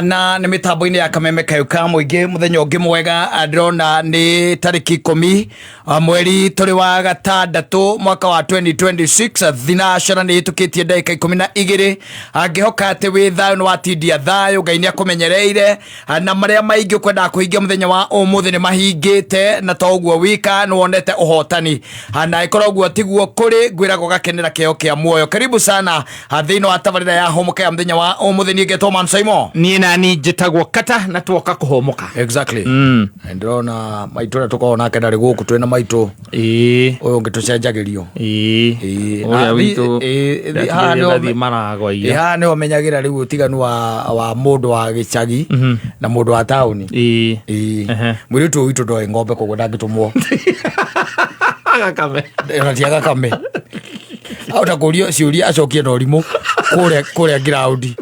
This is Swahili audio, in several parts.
na nä mä tambo-inä ya kameme kayuka muingä muthenya å ngä mwega ndärona nä tarĩki 10 mweri tå rä wa gatandatå mwaka wa 2026 thinashara nä hä tå kä tie ndagä 12 angä hoka atä wä thayå nä watindia thayå Ngai nä akåmenyereire na marä a maingä å kwendaga kå hingia muthenya wa å må thä nä mahingä te na to å guo wika nä wonete å hotani na ä korwo guo tiguo kå rä ngwä ragwo gakenera kä kä a muoyo karibu sana thä inä wa tabarä ya homoka ya muthenya wa å må thä niä ngetwo Man Simon niä nani njätagwo kata na twoka kå homoka exactly ndona maitå rä a tå korwo nake ndarä gå kå twä na maitå å yå ngä tå cenjagä rio haha nä wamenyagä ra rä u å tiganu wa må ndå wa gä cagi na må ndå wa taåni må rä tu witå ndoä ng'ombe koguo ndangä tå mwo tiaga kame ahota kå rio ciå ria acokie na å rimå kå rä a ngiraundi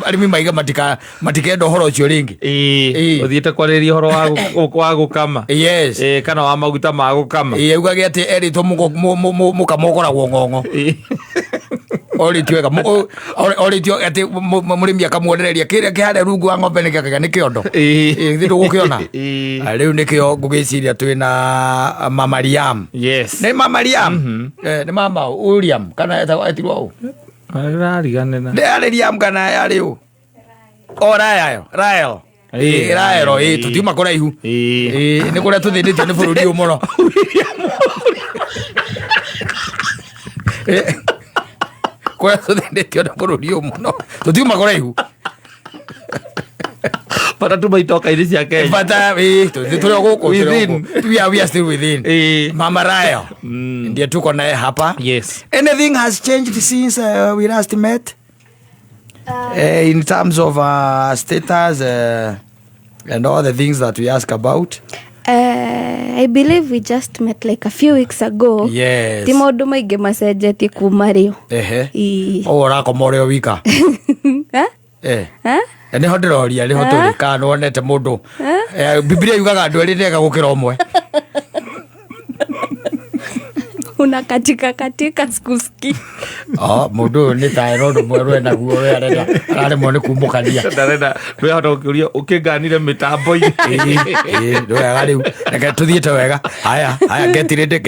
arimi maiga matikenda horo cio ringi uthiete kwarĩria horo wa gũkama kana wa maguta ma gũkama augage atĩ eritwo mũkama ũkoragwo ng'ong'o oritio atĩ mũrĩmi akamuonereria kĩrĩa kĩharĩa rungu wa ng'ombe nĩ kĩondo thĩ ndũgũkĩona rĩu nĩkĩo ngũgĩciria twĩna Mama Liam nĩ Mama Liam nĩ Mama William kana etirwo ũũ nä Liam kana yarä å Rael tå tiuma kå raihu nä kå rä a tå thä nä tio nä bå rå ri å må no kå rä a tå thä nä tio nä bå rå ri å må no tå tiuma kå raihu bata tumaitoka-inä cia Kenya bata tå rä a gå kå we are still within Mama Rael ndiye tuko naye hapa. Yes. Anything has changed since we last met in terms of status and all the things that we ask about? I believe we just met like a few weeks ago. Yes. Ti maundu maingi macenjetie kuma rio. Urakoma uri o wika. Nä ho ndä roria nä ho tå rä kana nä wonete må ndå Biblia yugaga andå erä nega gå kä ra å mwe una katika skuski må ndå å yå nä taä no ndå mwerå enaguo we araremwo nä kumå kania ndarenda ndwehota gå kä ria å kä nganire mä tambo-inä ndå wega rä u reke tå thiä te wega haya getirä ndä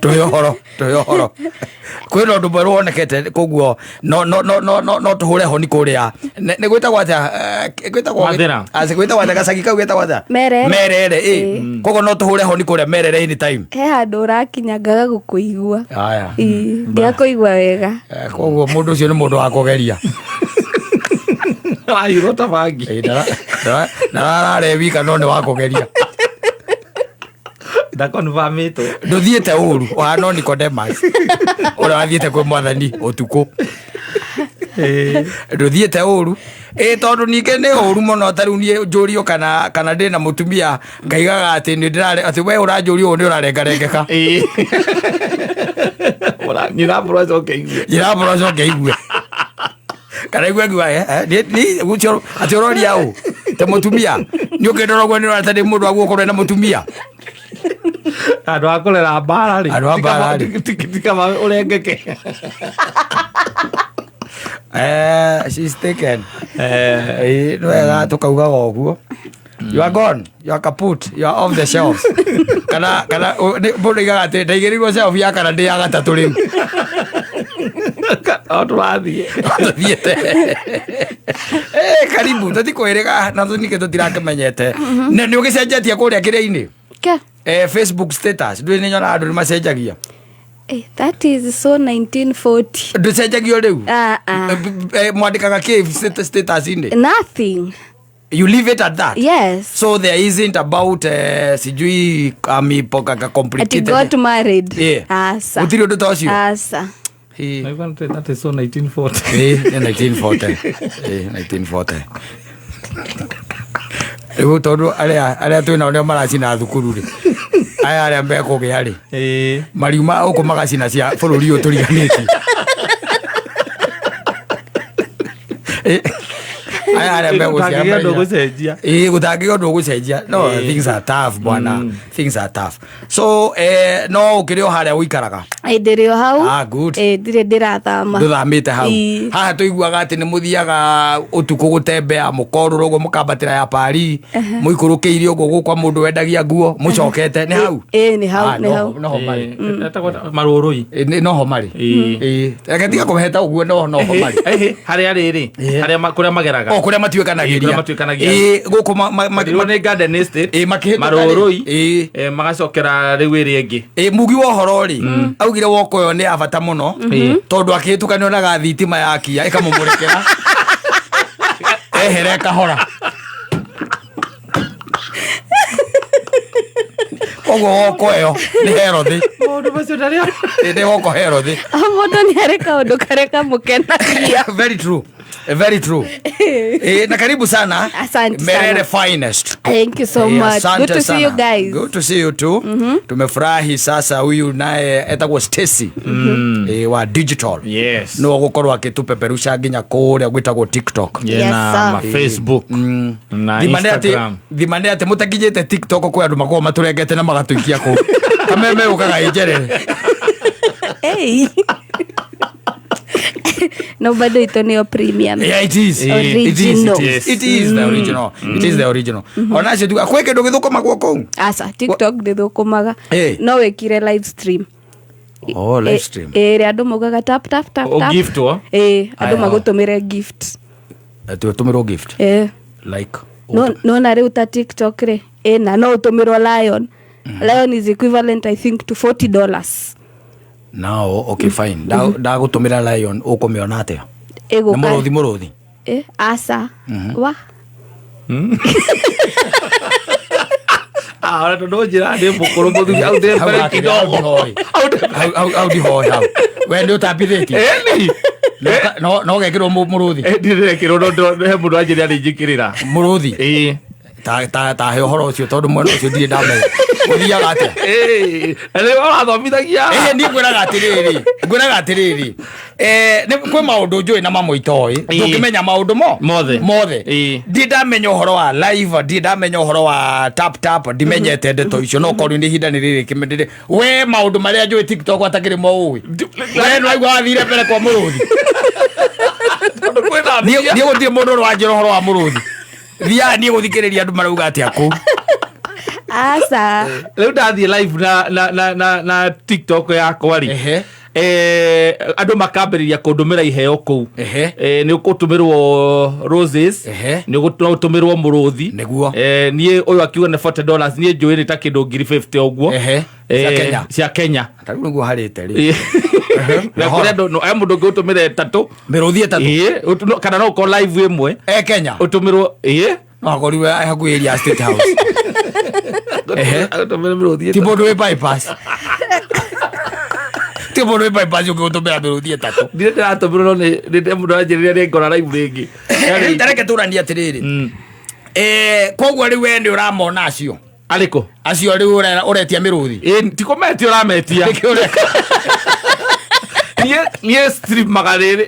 tå hå horo kwä na å ndå mwerå wonekete koguo no tå hå re honi kå rä a nä gwä tagwo atä gacagi kau getagwo atä merere koguo no tå hå re honi kå rä a merere anytime he handå å rakinyangaga gå kå igua ndiakå igua wega koguo må ndå å cio nä må ndå wa kå geria ahirwo ta bangi nararare wika no nä wa kå geria ndakonvamätwo ndå te å ru ohana Nicodemus å rä a wathiä te kwä mwathani å tukå ndå te å ru tondå ningä nä å ru må no tarä u niä njå rio kana ndä na må tumia ngaigaga atä we å ranjå rio å nä å rarengarengeka nyirambårwo coke igue kana igue atä å roria å te må tumia nä å kä ndå roguo nä å ratarä må ndå waguo korwo na må tumia andå a kå rera mbara tikama å rengeke she's taken nä wega tå kaugaga å guo you are gone you are kaput you are off the shelves kana må ndå igaga atä ndaigä rä irwo shelf ya kana ndä ya gatatå rä u tå rathiä karibu tå tikå ä rä ga na tå ningä tå tirakĩmenyete nä å gä cenjetie kå rä a kä rä a-inä Facebook status ndå nä nyonaga andå nä macenjagia that is so 1940 ndå cenjagio rä u mwandĩkaga kä status-inä nothing you leave it at that yes so there isn't about sijui complicated got married asa utirĩ ũndũ ta ũcio asa that is so 1940 1940 rĩu tondũ arĩa twĩ nao nĩo maracina thukuru rĩ aya arĩa mekũgĩa rĩ mariuma ũkũ magacina cia bũrũri ũyũ tũriganĩtie aya arĩa megũciara Ndå gå cenjia gũtangĩka ũndũ ũgũcenjia no things are tough bwana things are tough so no ũkĩrĩ o harĩa ũikaraga ndĩrĩ o hau good ndirĩ ndĩrathama ndũthamĩte hau haha tũiguaga atĩ nĩ mũthiaga ũtukũ gũtembea mũkorũra ũguo mũkambatĩra ya pari mũikũrũkĩire ũguo gũkwa mũndũ wendagia nguo mũcokete nĩ hau nĩ hau noho marĩ marũrũi noho marĩ reke tiga kũmeheta ũguo noho marĩ harĩa rĩrĩ kũrĩa mageraga kũrĩa matuĩkanagĩria gũkũ nĩ garden estate marũrũi magacokera rĩu ĩrĩa ĩngĩ mugi wa ũhoro rĩ augire woko ũyũ nĩ abata mũno tondũ akĩhĩtũkanio na gathitima yakia ĩkamũmũrĩkĩra ehere kahora koguo woko ĩyo nĩ herothi maũndũ macio ndarĩa nĩ woko herothi mũndũ nĩ arĩ kaũndũ karĩa kamũkenagia very true na karibu sana Asante Merere sana. Finest. Thank you so much. Good to see you guys. Good to see you too. Tumefurahi sasa huyu naye etagwo Stacy wa digital. Yes. No gukorwo akitupeperusha nginya kuria gwitagwo TikTok. Na Facebook na Instagram. Thimane ati mutakinyite TikTok kwa andu makorwo maturengete na magatuikia ku. Kameme ukaga ijerere. Hey. No, bado ito ni premium. Yeah, it is. Original. It is the original. It is the original. Ona cio tuga kweke ndo githukuma gwoko. Asa TikTok ndithukumaga. No wekire live stream. Live stream. Andu maugaga tap. O gift wo? Andu magutumire gift. Tutumiro gift. Like. No na riu ta TikTok re. Na no utumirwo Lion. Lion is equivalent I think to $40. Now, okay, fine. Da gutumira Lion ukumiona atia? Ego ka. Muruthi. Asa. Wa. Ahora ndo njira ndi mukuru muthu au de mbere kidogo. Au di hoy hau. We ndio tabitheti. No gekirwo muruthi. Ndirekirwo ndo he mundu anjiri ari njikirira. Muruthi. Ta he uhoro ucio tondu mwana ucio ndire ndamenya. Uthiaga atia? Ele warathomithagia. Ni ngwiraga atiriri. Kwi maundu njui na mamwe itoi. Ndukimenya maundu mothe. Ndindamenya uhoro wa live, ndindamenya uhoro wa tap. Ndimenyete ndeto icio no korwo ni hinda ni riri kimendire. We maundu maria njui TikTok atakiri mo ui. We no aigua athire mbere kwa muruthi. Ni guthie mundu rwanjira uhoro wa muruthi. Thia ni guthikiriria andu marauga atia ku. Asa. Leo ndathie live na TikTok yakwa ri. Andu makambiriria kundumira iheo kuu. Ni ukutumirwo roses. Ni ukutumirwo muruthi. Niguo. Nie uyu akiuga ne $40. Nie njui ni ta kindu 50 uguo. Cia Kenya. Tariu niguo harite ri. Na kuria ndo ai mundu ngutumire 3. Miruthi 3. Kana no ko live imwe. Kenya. Utumirwo no goriwe hakuhĩ area State House. Ti mũndũ wĩ bypass. Ti mũndũ wĩ bypass ũngĩgũtũmĩra mĩrũthi 3. Ndirĩ ndĩratũmĩrwo nĩ mũndũ anjĩrĩria nĩ ngora live rĩngĩ. Tareke tũrania atĩrĩrĩ. Koguo rĩu we nĩ ũramona acio. Arĩkũ? Acio rĩu ũretia mĩrũthi. Ti kũmetia ũrametia. Nie stream magarĩrĩ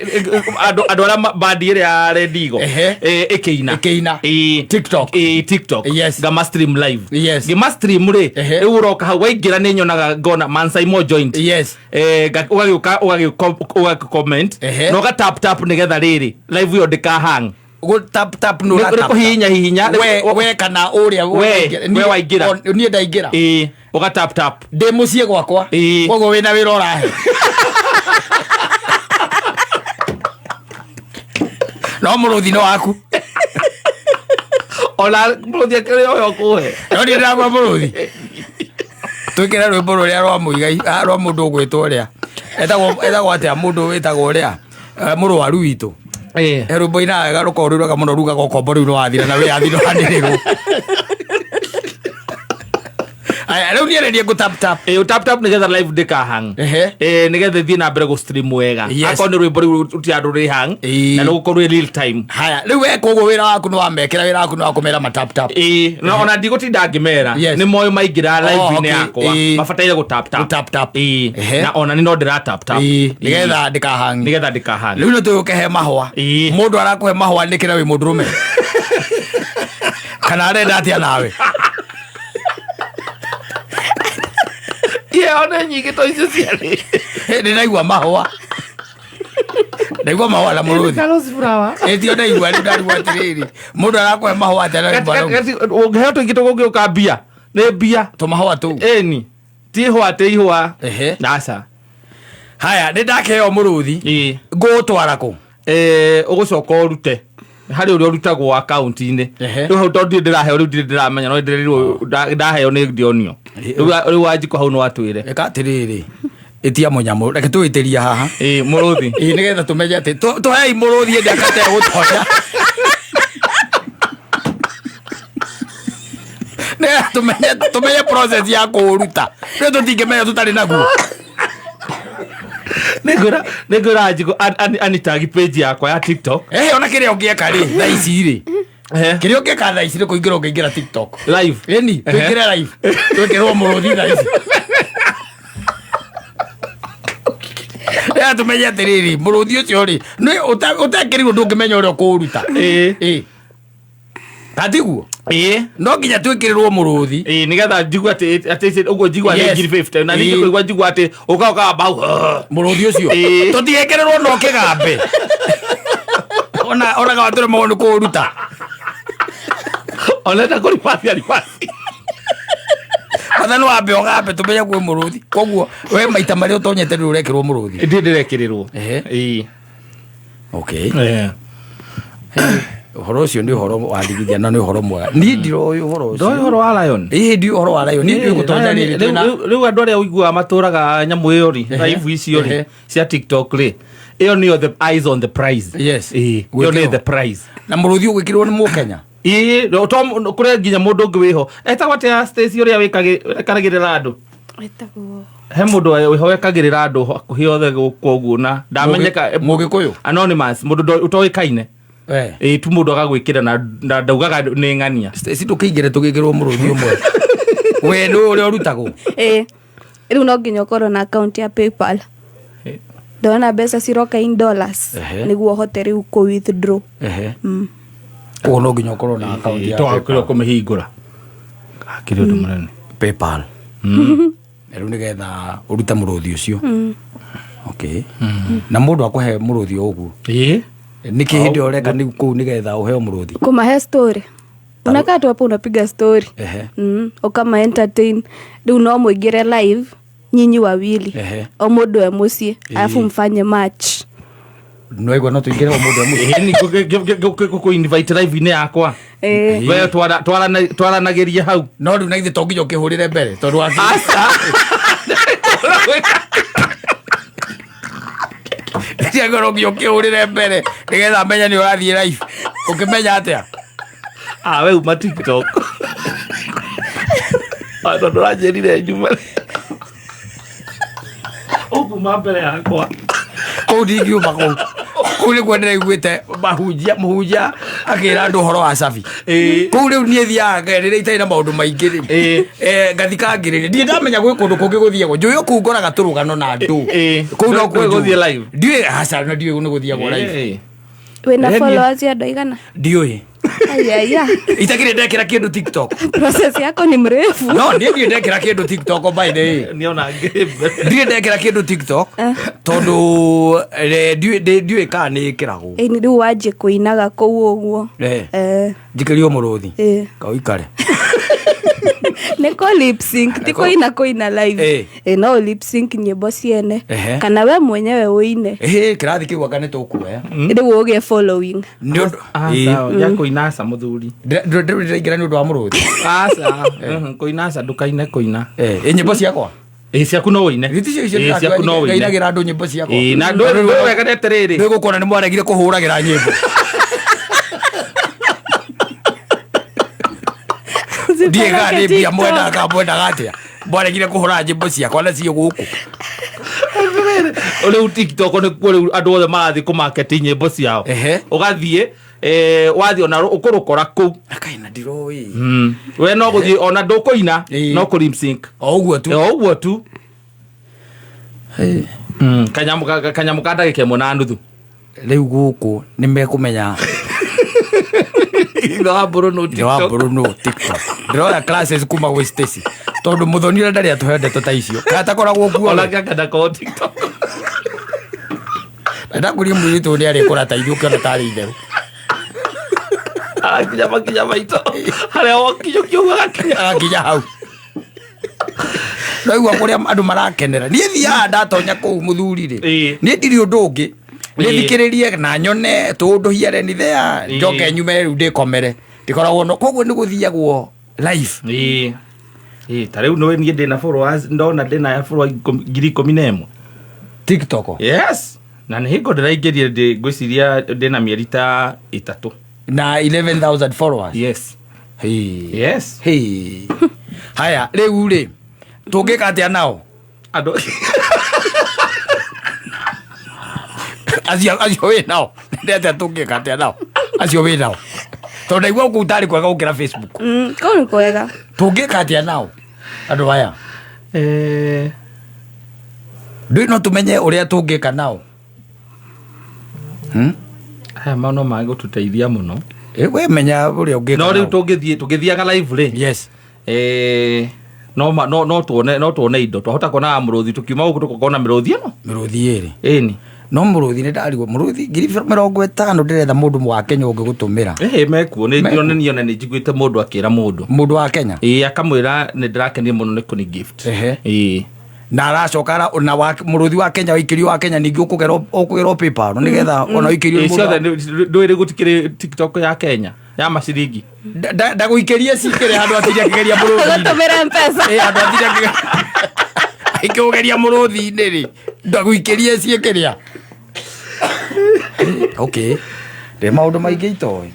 andũ arĩa bandi ĩrĩa ya Red Eagle ĩkĩina TikTok ngama stream live ngĩma stream rĩ rĩu ũroka hau waingĩra nĩ nyonaga ngona Mansaimo joint ũgagĩũka ũgagĩcomment na ũgatap nĩgetha rĩrĩ live ĩyo ndĩkahang tap no tap hihinya we kana ũrĩa we waingĩra niĩ ndaingĩra ũgatap ndĩ mũciĩ gwakwa koguo wĩna wĩra ũrahe no muruthi no waku ona muruthi akĩrĩ oyo kuhe no nĩ ndagwa muruthi twĩkĩre rwĩmbo rũrĩa rwa mũigai rwa mũndũ ũgwĩtwo ũrĩa etagwo atĩa mũndũ wĩtagwo ũrĩa mũrwaru witũ rwĩmbo ina wega rũkorwo rũraga mũno rugaga ũkombo rĩu nĩwathira na wĩyathi ndũhanĩrĩrwo aya leo ni go tap tap tap tap nigetha live ndikahang nigetha thii na mbere go stream wega akon ni rwimbo ruti andu ri hang na no gukorwo real time. Haya riu we koguo wira waku no amekira wira waku no akumera ma tap tap no ona ndigutinda ngimera ni moyo maingira live ni yakwa mabataire go tap tap na ona ni no ndira tap tap nigetha ndikahang riu no tuke mahwa mundu arakuhe mahwa nikira wi mundurume kana arenda atia nawe ona nyingi to icio ciarĩ ndĩraigua mahũa ndaigua mahũa na mũrũthi ĩtio ndaigua rĩu ndarigua atĩrĩrĩ mũndũ arakũhe mahũa ũngĩheo tũingĩ tũgũgĩũka mbia nĩ mbia tũmahũa tũu ĩni ti ihũa tĩ ihũa naca. Haya nĩ ndakĩheo mũrũthi ngũtwara kũ ũgũcoka ũrute harĩ ũrĩa ũrutagwo akaunti-inĩ rĩu hau tondũ ndĩraheo rĩu ndirĩ ndĩramenya no ndĩrĩrwo ndaheo nĩ ndionio rĩu wanjikũ hau no atwĩre ĩka atĩrĩrĩ ĩtia mũnyamũ reke tũwĩtĩria haha mũrũthi nĩgetha tũmenye atĩ tũhei mũrũthi ĩndĩ akate gũtonya nĩgetha tũmenye process ya kũũruta rĩu tũtingĩmenya tũtarĩ naguo nĩngwĩra njikũ anitagi page yakwa ya TikTok ona kĩrĩa ũngĩeka rĩ thaa ici rĩ kĩrĩa ũngĩka thaa ici nĩ kũingĩra ũngĩingĩra TikTok live ĩni tũingĩre live twĩkĩrwo mũrũthi thaa ici tũmenye atĩrĩrĩ mũrũthi ũcio rĩ ũtekĩrĩirwo ndũngĩmenya ũrĩa ũkũũruta katiguo no nginya twĩkĩrĩrwo mũrũthi nĩgetha njigua atĩ ũguo njigua nĩ 50 na ningĩ kũigua njigua atĩ ũkaũka bau mũrũthi ũcio tũtiĩkĩrĩrwo no kĩgambe ona gawa tũrĩ maũndũ kũũruta onenda kũribasi mathano wambe ũgambe tũmenye kwĩ mũrũthi koguo we maita marĩa ũtonyete rĩu ũrekĩrwo mũrũthi ndĩrekĩrĩrwo okay ũhoro ũcio nĩ ũhoro wa ndigithia na nĩ ũhoro mwega niĩ ndiroĩ ũhoro ũcio ndoĩ ũhoro wa lion ndiĩ ũhoro wa lion niĩ ndiĩ gũtonya rĩu andũ arĩa ũiguaga matũraga nyamũ ĩyo rĩ live icio rĩ cia TikTok rĩ ĩyo nĩyo the eyes on the prize ĩyo nĩ the prize na mũrũthi ũgwĩkĩrwo nĩ mũkenya kũrĩa nginya mũndũ ũngĩ wĩho etagwo atĩa Stacy ũrĩa wĩkagĩrĩra andũ he mũndũ wĩho wekagĩrĩra andũ hakuhĩ othe gũkũ ũguo na ndamenyeka mũgĩkũyũ anonymous mũndũ ũtoĩkaine tu mũndũ agagwĩkĩra na ndaugaga nĩ ng'ania Stacy tũkĩingĩre tũgĩkĩrwo mũrũthi ũmwe we nĩ ũrĩa ũrutagwo rĩu no nginya ũkorwo na account ya PayPal ndona mbeca ciroka in dollars nĩguo ũhote rĩu kũ withdraw koguo no nginya ũkorwo na account ya PayPal kũmĩhingũra akĩrĩ ũndũ mũnene PayPal rĩu nĩgetha ũrute mũrũthi ũcio okay na mũndũ akũhe mũrũthi ũguo niki hĩndĩ ũreka nĩ kũu nĩgetha ũheo mũrũthi kũmahe story unakaa tu hapo unapiga story ukama entertain rĩu no mũingĩre live nyinyi wawili o mũndũ e mũciĩ alafu mfanye match no igwa no tuingĩre o mũndũ e mũciĩ ni kũ invite live inĩ yakwa we twaranagĩria hau no rĩu na ithe to nginya ũkĩhũrĩre mbere tondũ wa Tiagoro ũkĩhũrĩre mbere nĩgetha menya nĩ ũrathiĩ live ũkĩmenya atĩa we uma TikTok ando ndũranjĩrire Juma ũkuma mbere yakwa kũu ndingiuma kũu kũu nĩkuo ndĩraiguĩte mũhunjia akĩra andũ ũhoro wa cabi kũu rĩu niĩ thiaga rĩrĩa itarĩ na maũndũ maingĩ rĩ ngathi kangĩrĩria ndiĩ ndamenya gwĩ kũndũ kũngĩ gũthiagwo njũĩ kũu ngoraga tũrũgano na andũ kũu no gũthiĩ live ndiĩ haca na ndiĩ nĩ gũthiagwo live wĩna followers andũ aigana ndiũĩ ayaya itakĩrĩ ndekĩra kĩndũ TikTok process yako ni mrefu no ndiĩ ndekĩra kĩndũ TikTok by the way niona ndiĩ ndekĩra kĩndũ TikTok tondũ ndiũĩ kana nĩ ĩkĩragwo nĩ rĩu wanjie kũinaga kũu ũguo njikĩrio mũrũthi kaũikare nĩko lip sync ti kũina live no lip sync nyĩmbo ciene kana we mwenyewe ũine kĩrathi kĩu aka nĩ tũkuoya rĩu ũgĩe following nĩ ũndũ ya kũinaca mũthuri ndĩraingĩra nĩ ũndũ wa mũrũthi aca kũinaca ndũkaine kũina nyĩmbo ciakwa ciaku no ũine ciaku no ũine ngainagĩra andũ nyĩmbo ciakwa na ndũ weganete rĩrĩ nĩ gũkona nĩ mwaregire kũhũragĩra nyĩmbo ndiĩ gani mbia mwendaga atĩa bora gire kuhura nyimbo ciakwa na cio guku ole TikTok ne kule andu othe marathi ku market nyimbo ciao ugathie wathi ona ukurukora ku akaina ndiroi we no guthie ona ndukuina no ku lip sync oguo tu kanyamu kada gikemo na nduthu riu guku nimekumenya wa Bruno TikTok ndĩrona classes kuma gwĩ Stacy tondũ mũthoni ũrĩa ndarĩ atũhendete ta icio katakoragwo guo ona ngakanda ko TikTok ndakũria mũirĩtu nĩ arĩkũra ta ithuĩ ũkĩona tarĩ itherũ kinya maito harĩa wokinyũkiuga gakinya hau noigua kũrĩa andũ marakenera niĩ thiaga ndatonya kũu mũthuri-rĩ niĩ ndirĩ ũndũ ũngĩ nĩthikĩrĩrie na nyone tũndũ here ni thea njoke nyume rĩu ndĩkomere ndikoragwo no koguo nĩ gũthiagwo live ta rĩu no niĩ ndĩna followers ndona ndĩna followers 11,000 TikTok yes na nĩ hingo ndĩraingĩria ngwĩciria ndĩna mĩeri ta 3 na 11,000 followers yes haya rĩu-rĩ tũngĩka atĩa nao andũ acio wĩ nao ndete tũngĩka atĩa nao acio wĩ nao tondũ ndaigua kũu tarĩ kwega gũkĩra Facebook kũu nĩ kwega tũngĩka atĩa nao andũ aya ndũĩ no tũmenye ũrĩa tũngĩka nao aya maũndũ magũtũteithia mũno we menya ũrĩa ũngĩka no rĩu tũngĩthiaga live rĩ yes no tuone indo twahota kuona mũrũthi tukiuma gũkũ tũkona mĩrũthi ĩno mĩrũthi ĩrĩ ĩni no mũrũthi nĩ ndarigwo mũrũthi 50,000 ndĩretha mũndũ wa Kenya ũngĩgũtũmĩra mekuo nĩniona nĩ njiguĩte mũndũ akĩra mũndũ wa Kenya akamwĩra nĩ ndĩrakenie mũno nĩ kũni gift na aracoka na mũrũthi wa Kenya waikĩrio wa Kenya ningĩ ũkũgerwo PayPal nĩgetha ona waikĩrio ciothe ndwĩrĩ gũtikĩrĩ TikTok ya Kenya ya maciringi ndagũikĩrie cikĩrĩ handũ atĩria kĩgeria mũrũthi gũtũmĩra mpesa handũ atĩria ikĩũgeria mũrũthi-inĩ-rĩ ndagũikĩrie ciĩkĩrĩa okay rĩ maũndũ maingĩ itoĩ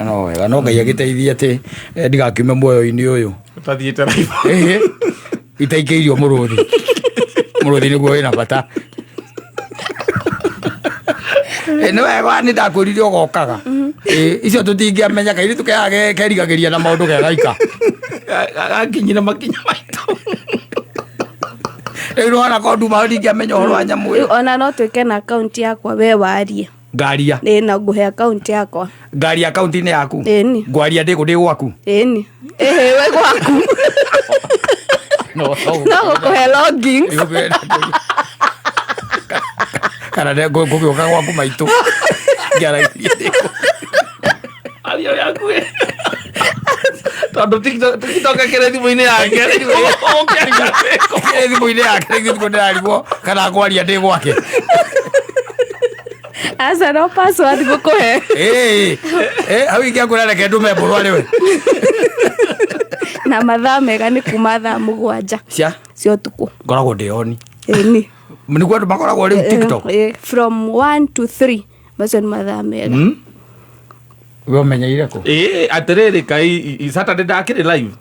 no wega no Ngai agĩteithie atĩ ndigakiume muoyo-inĩ ũyũ ũtathiĩte live itaikĩirio mũrũthi nĩguo wĩna bata nĩ wega nĩ ndakwĩrire ũgokaga icio tũtingĩamenya kairĩ tũkeaga kerigagĩria na maũndũ gegaika gakinyire makinya maitũ rĩu rũhana konduma ndingĩamenya ũhoro wa nyamũ ĩyo ona no twĩke na akaunti yakwa we warie ngaria na ngũhe akaunti yakwa ngaria akaunti-inĩ yaku ngwaria ndĩ gwaku we gwaku no gũkũhe login kana ngũgĩũka gwaku maitũ ngĩaragĩrie ario yaku tondũ TikTok akĩrĩ thimũ-inĩ yake thimũ-inĩ yake nĩguo ndĩrarigwo kana ngwaria ndĩ gwake aca no password ngũkũhe hau ingĩakwĩra reke ndũme mũrũa rĩwe na mathaa mega nĩ kuma thaa 7 cia ũtukũ ngoragwo ndĩoni ĩni nĩguo andũ makoragwo rĩu TikTok from 1 to 3 macio nĩ mathaa mega we ũmenyeire kũ atĩrĩrĩ kai Saturday ndakĩrĩ live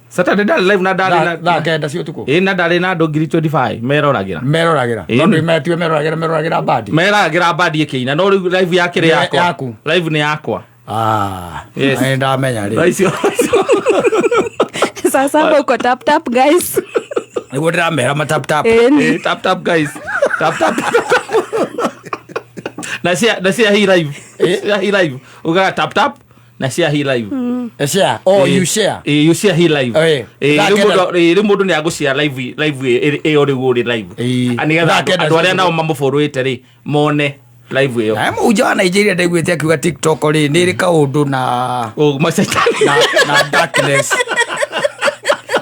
Saturday ndarĩ live na ndarĩ thaa 9 cia ũtukũ na ndarĩ na andũ 25 meroragĩra tondũ metiwe meroragĩra bandi ĩkĩina no rĩu live yakĩrĩ yakwa live nĩ yakwa ndamenya rĩ sasa uko tap guys nĩguo ndĩramera ma tap guys na cia hi live ugaga tap na share hi live share you share you share hi live rĩ mũndũ nĩ agũshare live ĩyo rĩu ũrĩ live nĩgetha andũ arĩa nao mamũbũrũĩte rĩ mone live ĩyo mũnja wa Nigeria ndaiguĩte akiuga TikTok rĩ nĩ ĩrĩ kaũndũ na darkness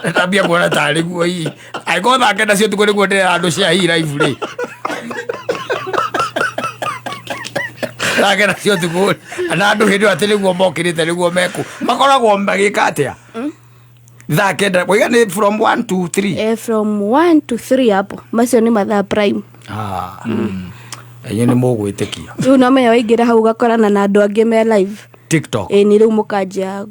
ndambia kuona tarĩ guo angĩkorwo thaa 9 cia ũtukũ nĩguo ndĩrera andũ share hi live rĩ thaa 9 cia ũtukũ na andũ hĩndĩ ĩyo atĩ nĩguo mokĩrĩte nĩguo makoragwo magĩka atĩa thaa 9 moiga nĩ from 1 to 3 from 1 to 3 hapo macio nĩ mathaa prime enye nĩ mũgwĩtĩkia rĩu no menya waingĩra hau ũgakorana na andũ angĩ me live TikTok nĩ rĩu mũkanjia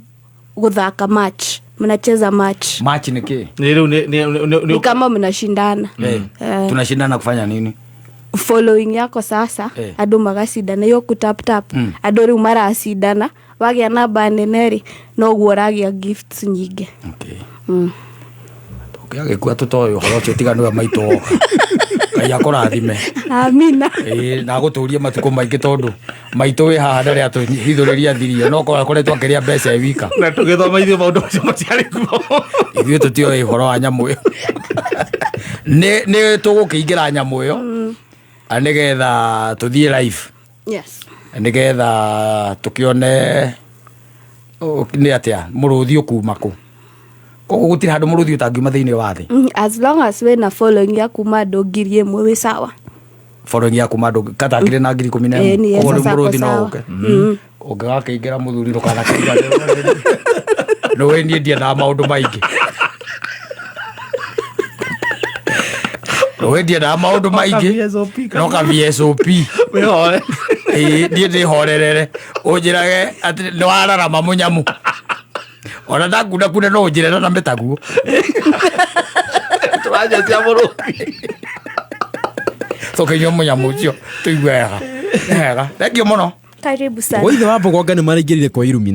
gũthaka match mnacheza match. Match ni ki? Ni kama mnashindana. Tunashindana kufanya nini? Following yako sasa ado magacidana yo kutap tap ado ri mara acidana wagia namba neneri no guoragia gifts nyingi. Gĩkua tũtoĩ ũhoro ũcio tiga nĩwe maitũ woka Ngai akũrathime. Amina. Na gũtũũrie matukũ maingĩ tondũ maitũ wĩ haha ndarĩ atũhithũrĩria thirio no akoretwo akĩrĩa mbeca wika na tũgĩthomithio maũndũ macio matiarĩ kuo. Ithuĩ tũtiũĩ ũhoro wa nyamũ ĩyo. Nĩ tũgũkĩingĩra nyamũ ĩyo nĩgetha tũthiĩ live. Yes. Nĩgetha tũkĩone nĩ atĩa mũrũthi ũkuma kũ. Koguo gũtirĩ handũ mũrũthi ũtangiuma thĩinĩ wa thĩ. As long as we na following ya kuma andũ 1,000 wĩ sawa. Following ya kuma andũ katangire na 11,000. Koguo mũrũthi no ũke. Ũngĩgakĩingĩra mũthuri ndũkanakĩiga. No we niĩ ndiendaga maũndũ maingĩ. No we ndiendaga maũndũ maingĩ. No ka VSOP. Wĩhore. Niĩ ndĩhorerere. Ũnjĩrage atĩ nĩ wararama mũnyamu. Ona ndakunda kuna no njĩre na mĩtaguo. Tũranja cia mũrũthi. Tũkĩnyua mũnyamũ ũcio tũigua wega. Thengiũ mũno. Karibu sana. Waithe wa Bogonga nĩ maraingĩrire kwa Illumina.